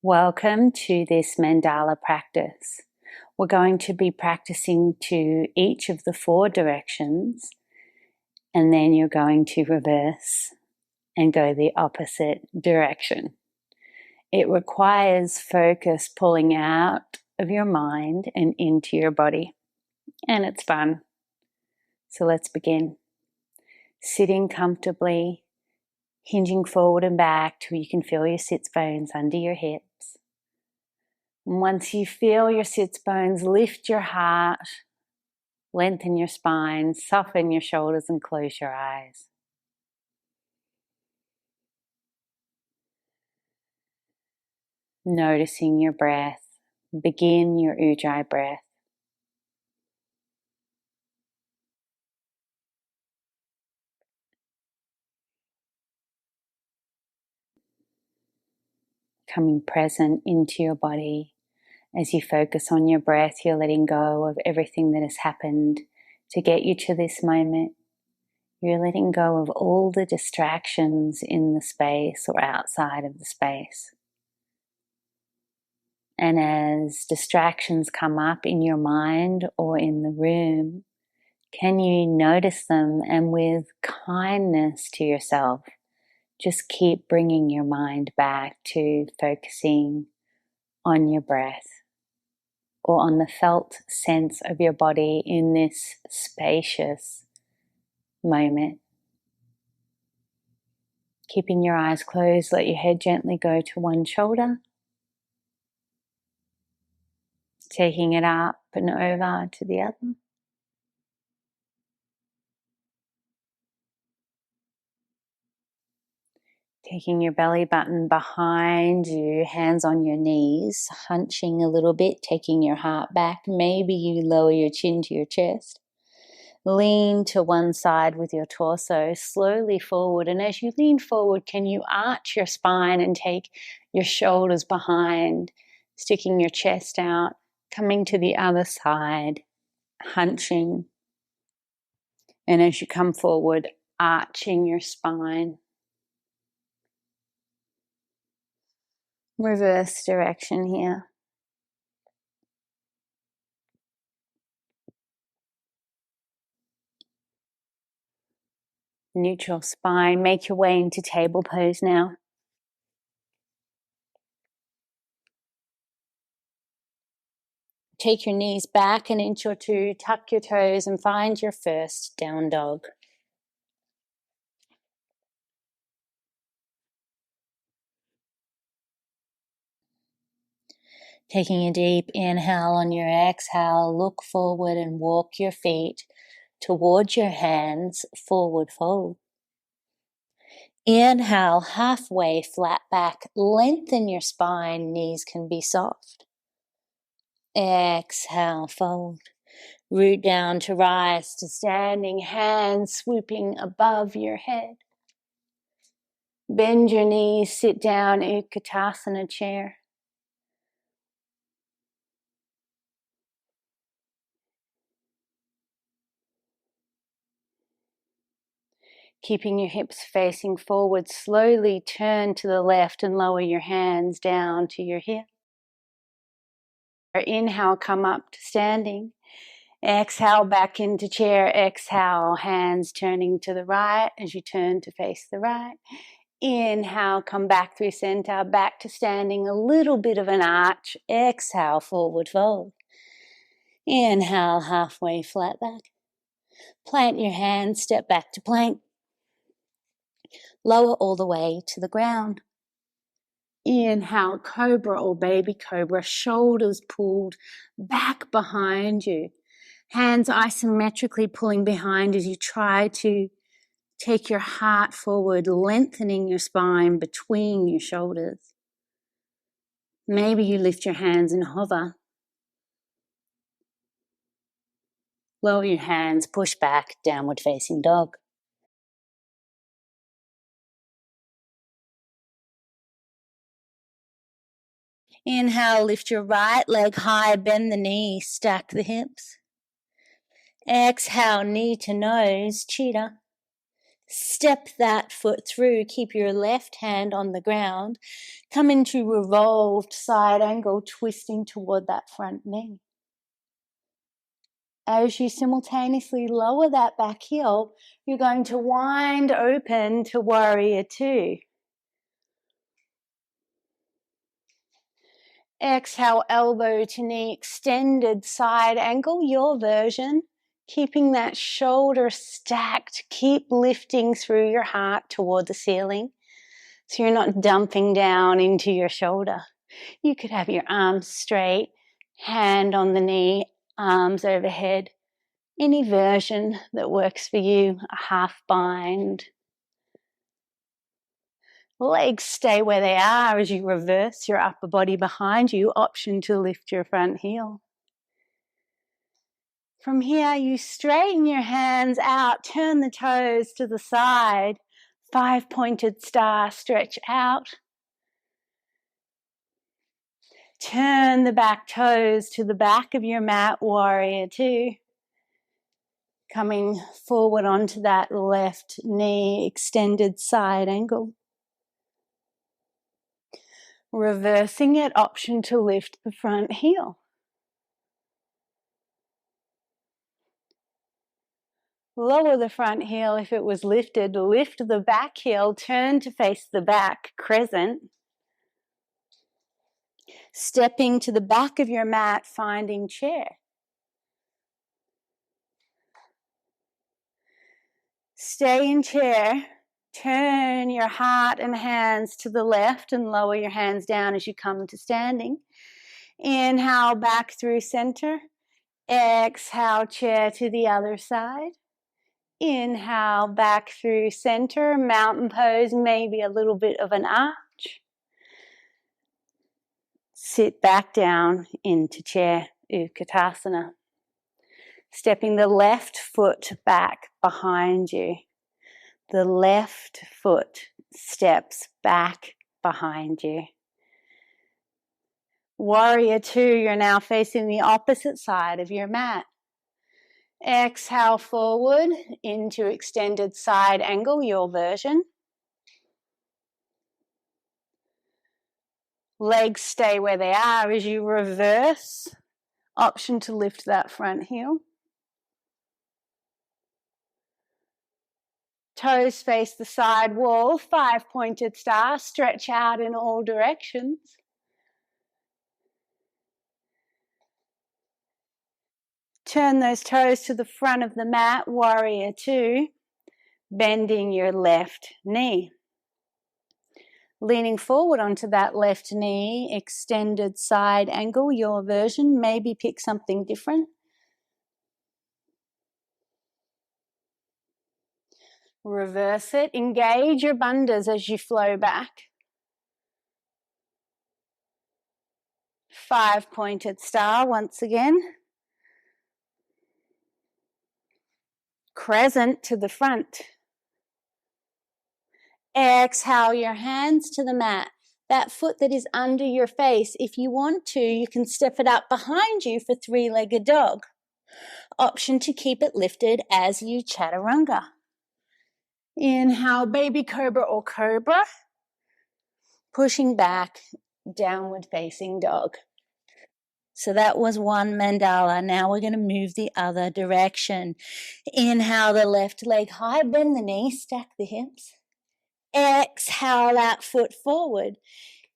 Welcome to this Mandala practice. We're going to be practicing to each of the 4 directions, and then you're going to reverse and go the opposite direction. It requires focus pulling out of your mind and into your body, and it's fun. So let's begin. Sitting comfortably, hinging forward and back till you can feel your sits bones under your hips. And once you feel your sits bones, lift your heart, lengthen your spine, soften your shoulders and close your eyes. Noticing your breath. Begin your Ujjayi breath. Coming present into your body. As you focus on your breath, you're letting go of everything that has happened to get you to this moment. You're letting go of all the distractions in the space or outside of the space. And as distractions come up in your mind or in the room, can you notice them and with kindness to yourself, just keep bringing your mind back to focusing on your breath or on the felt sense of your body in this spacious moment. Keeping your eyes closed, let your head gently go to one shoulder. Taking it up and over to the other. Taking your belly button behind you, hands on your knees, hunching a little bit, taking your heart back. Maybe you lower your chin to your chest. Lean to one side with your torso, slowly forward. And as you lean forward, can you arch your spine and take your shoulders behind, sticking your chest out, coming to the other side, hunching. And as you come forward, arching your spine. Reverse direction here. Neutral spine. Make your way into table pose now. Take your knees back an inch or two, tuck your toes and find your first down dog. Taking a deep inhale on your exhale, look forward and walk your feet towards your hands, forward fold. Inhale, halfway, flat back, lengthen your spine, knees can be soft. Exhale, fold. Root down to rise to standing, hands swooping above your head. Bend your knees, sit down, Utkatasana chair. Keeping your hips facing forward, slowly turn to the left and lower your hands down to your hip. Inhale, come up to standing. Exhale, back into chair. Exhale, hands turning to the right as you turn to face the right. Inhale, come back through center, back to standing, a little bit of an arch. Exhale, forward fold. Inhale, halfway, flat back. Plant your hands, step back to plank. Lower all the way to the ground. Inhale, cobra or baby cobra, shoulders pulled back behind you. Hands isometrically pulling behind as you try to take your heart forward, lengthening your spine between your shoulders. Maybe you lift your hands and hover. Lower your hands, push back, downward facing dog. Inhale, lift your right leg high, bend the knee, stack the hips. Exhale, knee to nose, cheetah. Step that foot through. Keep your left hand on the ground. Come into revolved side angle, twisting toward that front knee. As you simultaneously lower that back heel, you're going to wind open to warrior two. Exhale, elbow to knee, extended side angle, your version. Keeping that shoulder stacked. Keep lifting through your heart toward the ceiling, so you're not dumping down into your shoulder. You could have your arms straight, hand on the knee, arms overhead. Any version that works for you, a half bind. Legs stay where they are as you reverse your upper body behind you, option to lift your front heel. From here, you straighten your hands out, turn the toes to the side, 5-pointed star, stretch out. Turn the back toes to the back of your mat, warrior two. Coming forward onto that left knee, extended side angle. Reversing it, option to lift the front heel. Lower the front heel if it was lifted. Lift the back heel, turn to face the back, crescent. Stepping to the back of your mat, finding chair. Stay in chair. Turn your heart and hands to the left and lower your hands down as you come to standing. Inhale back through center. Exhale, chair to the other side. Inhale back through center. Mountain pose, maybe a little bit of an arch. Sit back down into chair, Utkatasana. Stepping the left foot back behind you. The left foot steps back behind you. Warrior two, you're now facing the opposite side of your mat. Exhale forward into extended side angle, your version. Legs stay where they are as you reverse. Option to lift that front heel. Toes face the side wall, 5-pointed star, stretch out in all directions. Turn those toes to the front of the mat, warrior two, bending your left knee. Leaning forward onto that left knee, extended side angle, your version, maybe pick something different. Reverse it, engage your bandhas as you flow back. 5-pointed star once again. Crescent to the front. Exhale your hands to the mat. That foot that is under your face, if you want to, you can step it up behind you for three-legged dog. Option to keep it lifted as you chaturanga. Inhale, baby cobra or cobra. Pushing back, downward facing dog. So that was one mandala. Now we're going to move the other direction. Inhale the left leg high, bend the knee, stack the hips. Exhale that foot forward.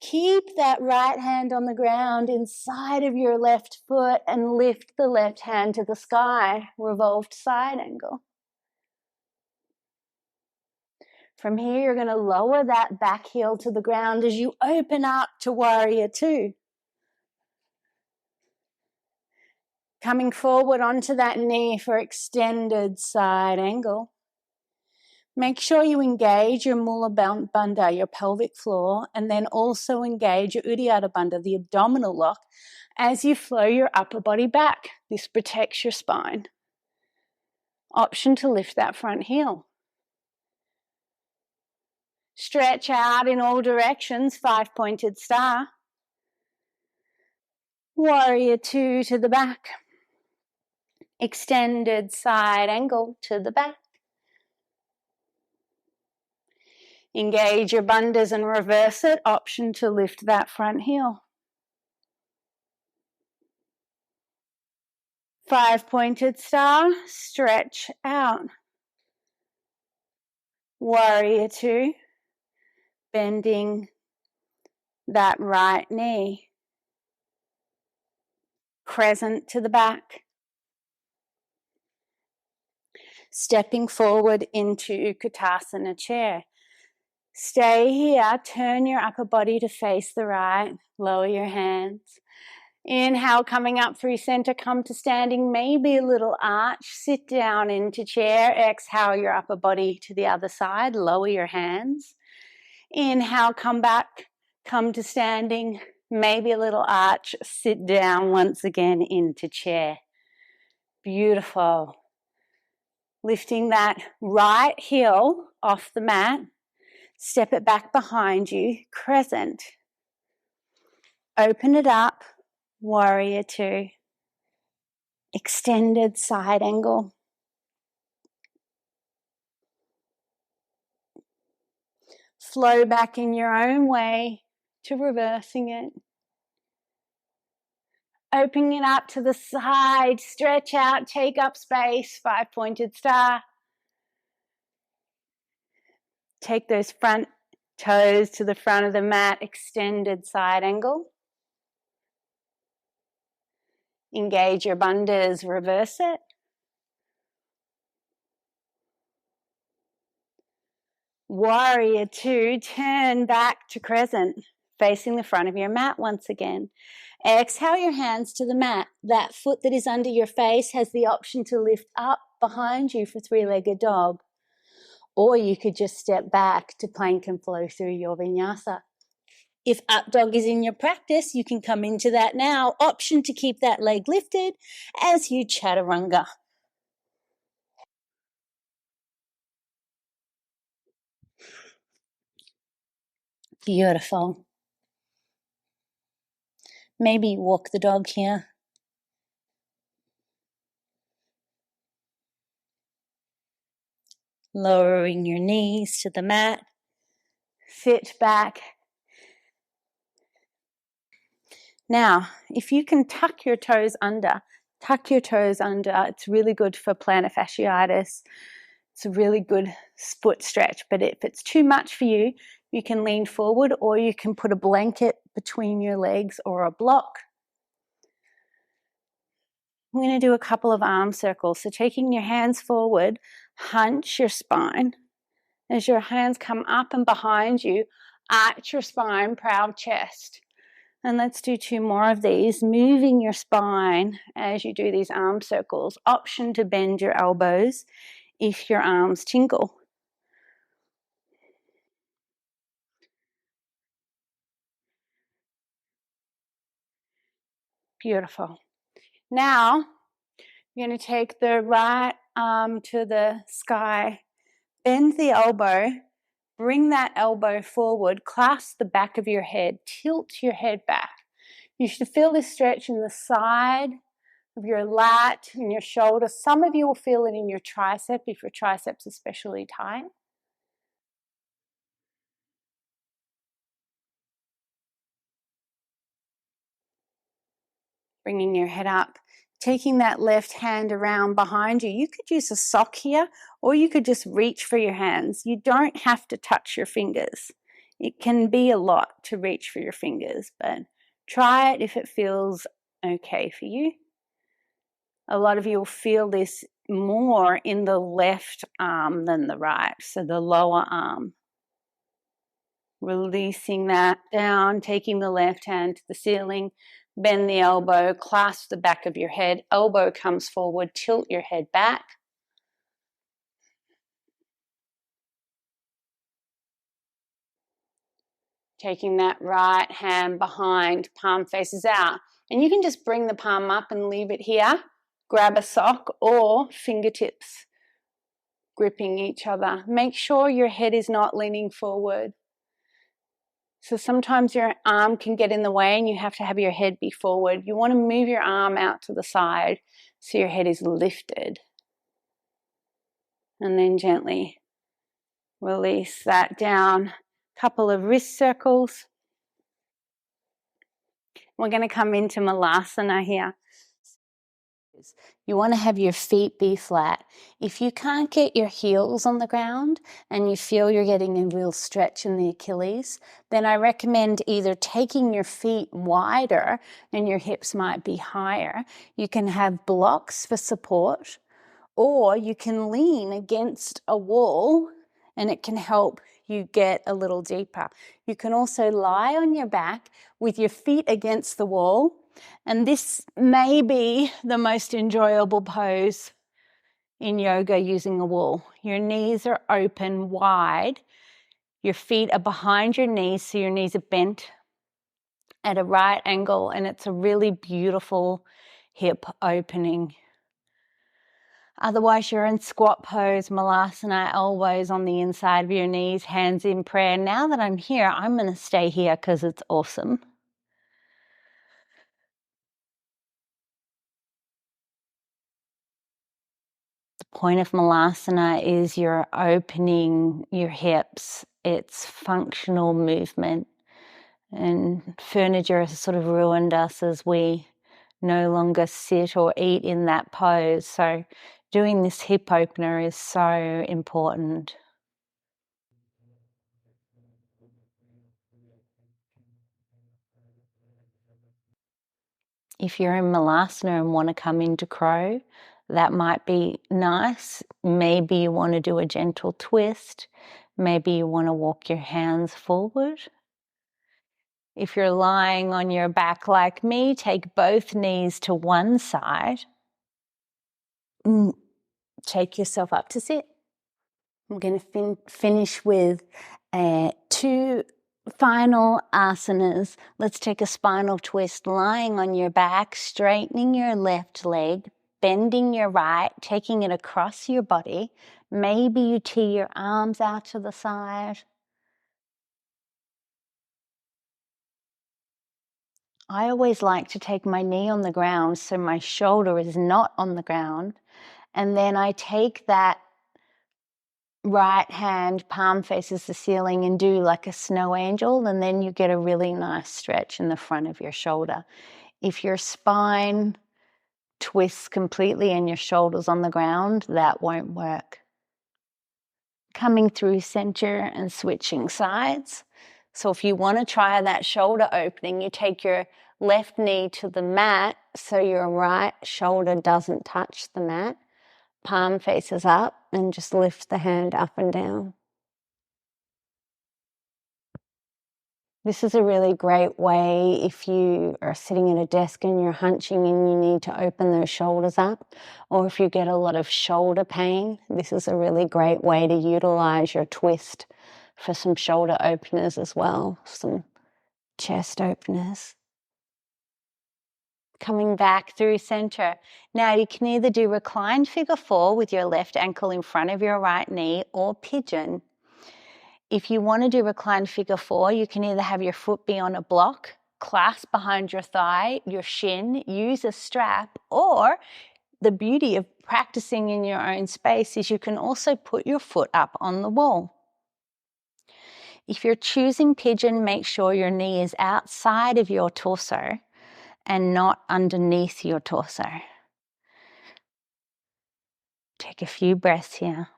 Keep that right hand on the ground inside of your left foot and lift the left hand to the sky, revolved side angle. From here, you're going to lower that back heel to the ground as you open up to warrior two. Coming forward onto that knee for extended side angle. Make sure you engage your Mula Bandha, your pelvic floor, and then also engage your Uddiyana Bandha, the abdominal lock, as you flow your upper body back. This protects your spine. Option to lift that front heel. Stretch out in all directions, 5-pointed star. Warrior two to the back. Extended side angle to the back. Engage your bandhas and reverse it. Option to lift that front heel. 5-pointed star, stretch out. Warrior 2, bending that right knee. Crescent to the back. Stepping forward into Utkatasana chair. Stay here, turn your upper body to face the right, lower your hands. Inhale, coming up through center, come to standing, maybe a little arch, sit down into chair. Exhale your upper body to the other side, lower your hands. Inhale, come back, come to standing, maybe a little arch, sit down once again into chair. Beautiful. Lifting that right heel off the mat, step it back behind you, crescent. Open it up, warrior 2. Extended side angle. Flow back in your own way to reversing it. Opening it up to the side, stretch out, take up space, 5-pointed star. Take those front toes to the front of the mat, extended side angle. Engage your bandhas, reverse it. Warrior 2, turn back to crescent, facing the front of your mat once again. Exhale your hands to the mat. That foot that is under your face has the option to lift up behind you for 3-legged dog. Or you could just step back to plank and flow through your vinyasa. If up dog is in your practice, you can come into that now. Option to keep that leg lifted as you chaturanga. Beautiful. Maybe walk the dog here. Lowering your knees to the mat. Sit back. Now, if you can tuck your toes under. It's really good for plantar fasciitis. It's a really good foot stretch. But if it's too much for you, you can lean forward or you can put a blanket between your legs or a block. I'm going to do a couple of arm circles. So taking your hands forward, hunch your spine. As your hands come up and behind you, arch your spine, proud chest. And let's do 2 more of these, moving your spine as you do these arm circles. Option to bend your elbows if your arms tingle. Beautiful. Now, you're going to take the right arm to the sky, bend the elbow, bring that elbow forward, clasp the back of your head, tilt your head back. You should feel this stretch in the side of your lat and your shoulder. Some of you will feel it in your tricep if your triceps are especially tight. Bringing your head up, taking that left hand around behind you. You could use a sock here, or you could just reach for your hands. You don't have to touch your fingers. It can be a lot to reach for your fingers, but try it if it feels okay for you. A lot of you will feel this more in the left arm than the right, so the lower arm. Releasing that down, taking the left hand to the ceiling, bend the elbow, clasp the back of your head, elbow comes forward, tilt your head back. Taking that right hand behind, palm faces out. And you can just bring the palm up and leave it here. Grab a sock or fingertips gripping each other. Make sure your head is not leaning forward. So sometimes your arm can get in the way and you have to have your head be forward. You want to move your arm out to the side so your head is lifted. And then gently Release that down. Couple of wrist circles. We're going to come into Malasana here. You want to have your feet be flat. If you can't get your heels on the ground and you feel you're getting a real stretch in the Achilles, then I recommend either taking your feet wider and your hips might be higher. You can have blocks for support, or you can lean against a wall and it can help you get a little deeper. You can also lie on your back with your feet against the wall, and this may be the most enjoyable pose in yoga using a wall. Your knees are open wide, your feet are behind your knees, so your knees are bent at a right angle, and it's a really beautiful hip opening. Otherwise, you're in squat pose, Malasana, elbows on the inside of your knees, hands in prayer. Now that I'm here, I'm going to stay here because it's awesome. The point of Malasana is you're opening your hips. It's functional movement. And furniture has sort of ruined us as we no longer sit or eat in that pose. So doing this hip opener is so important. If you're in Malasana and want to come into crow, that might be nice. Maybe you want to do a gentle twist. Maybe you want to walk your hands forward. If you're lying on your back like me, take both knees to one side. Take yourself up to sit. I'm going to finish with 2 final asanas. Let's take a spinal twist, lying on your back, straightening your left leg, bending your right, taking it across your body. Maybe you tee your arms out to the side. I always like to take my knee on the ground so my shoulder is not on the ground. And then I take that right hand, palm faces the ceiling, and do like a snow angel, and then you get a really nice stretch in the front of your shoulder. If your spine twists completely and your shoulder's on the ground, that won't work. Coming through center and switching sides. So if you want to try that shoulder opening, you take your left knee to the mat so your right shoulder doesn't touch the mat. Palm faces up and just lift the hand up and down. This is a really great way if you are sitting at a desk and you're hunching and you need to open those shoulders up, or if you get a lot of shoulder pain, this is a really great way to utilize your twist for some shoulder openers as well, some chest openers. Coming back through center. Now you can either do reclined figure 4 with your left ankle in front of your right knee, or pigeon. If you want to do reclined figure 4, you can either have your foot be on a block, clasp behind your thigh, your shin, use a strap, or the beauty of practicing in your own space is you can also put your foot up on the wall. If you're choosing pigeon, make sure your knee is outside of your torso and not underneath your torso. Take a few breaths here.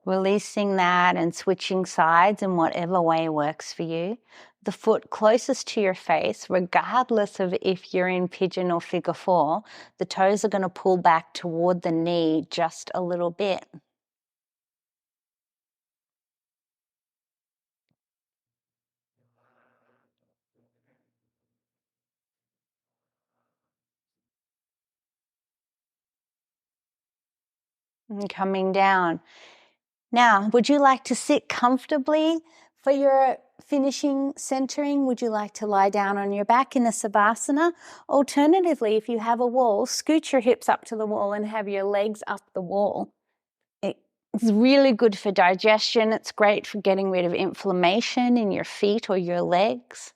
Releasing that and switching sides in whatever way works for you. The foot closest to your face, regardless of if you're in pigeon or figure 4, the toes are going to pull back toward the knee just a little bit. And coming down. Now, would you like to sit comfortably for your finishing centering? Would you like to lie down on your back in a savasana? Alternatively, if you have a wall, scoot your hips up to the wall and have your legs up the wall. It's really good for digestion. It's great for getting rid of inflammation in your feet or your legs.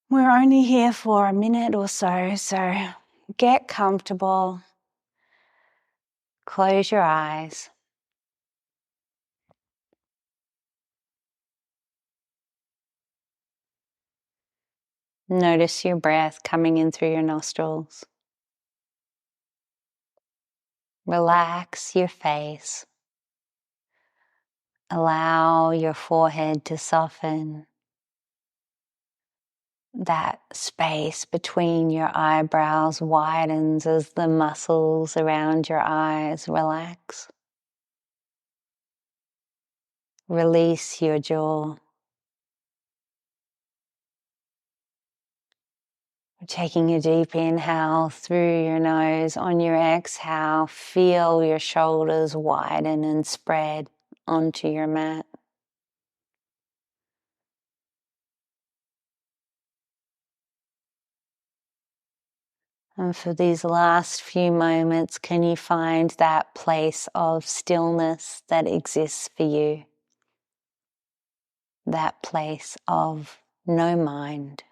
We're only here for a minute or so get comfortable. Close your eyes. Notice your breath coming in through your nostrils. Relax your face. Allow your forehead to soften. That space between your eyebrows widens as the muscles around your eyes relax. Release your jaw. Taking a deep inhale through your nose. On your exhale, feel your shoulders widen and spread onto your mat. And for these last few moments, can you find that place of stillness that exists for you? That place of no mind.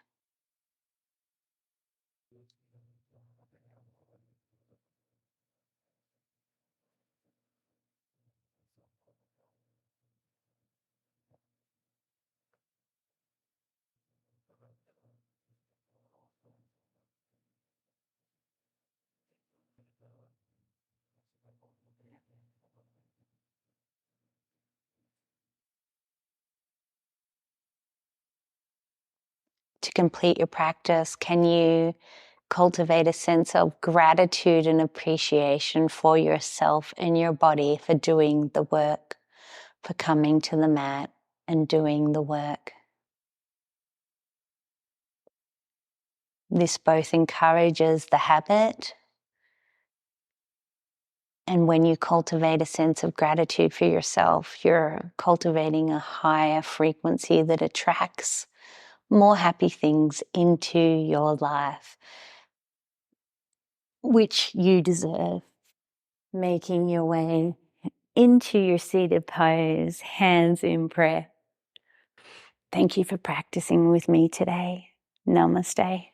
To complete your practice, can you cultivate a sense of gratitude and appreciation for yourself and your body for doing the work, for coming to the mat and doing the work? This both encourages the habit, and when you cultivate a sense of gratitude for yourself, you're cultivating a higher frequency that attracts more happy things into your life, which you deserve. Making your way into your seated pose, hands in prayer. Thank you for practicing with me today. Namaste.